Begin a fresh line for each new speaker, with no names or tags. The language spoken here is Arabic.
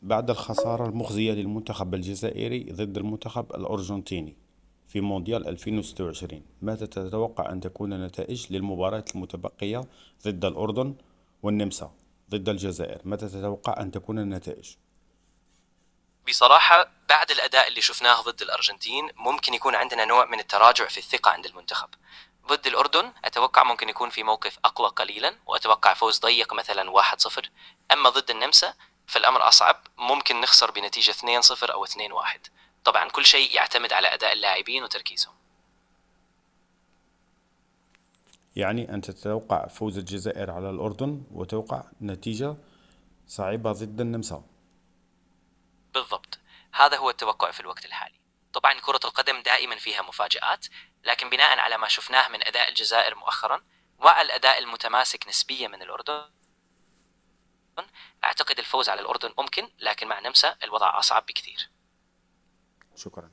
بعد الخسارة المخزية للمنتخب الجزائري ضد المنتخب الأرجنتيني في مونديال 2026، ماذا تتوقع أن تكون النتائج للمباراة المتبقية ضد الأردن والنمسا ضد الجزائر؟ ماذا تتوقع أن تكون النتائج؟
بصراحة بعد الأداء اللي شفناه ضد الأرجنتين ممكن يكون عندنا نوع من التراجع في الثقة عند المنتخب. ضد الأردن أتوقع ممكن يكون في موقف أقوى قليلا، وأتوقع فوز ضيق مثلا 1-0. أما ضد النمسا فالأمر أصعب، ممكن نخسر بنتيجة 2-0 أو 2-1. طبعا كل شيء يعتمد على أداء اللاعبين وتركيزهم.
يعني أنت تتوقع فوز الجزائر على الأردن وتوقع نتيجة صعبة ضد النمسا.
بالضبط، هذا هو التوقع في الوقت الحالي. طبعا كرة القدم دائما فيها مفاجآت، لكن بناء على ما شفناه من أداء الجزائر مؤخرا والأداء المتماسك نسبيا من الأردن، أعتقد الفوز على الأردن ممكن، لكن مع نمسا الوضع أصعب بكثير.
شكرا.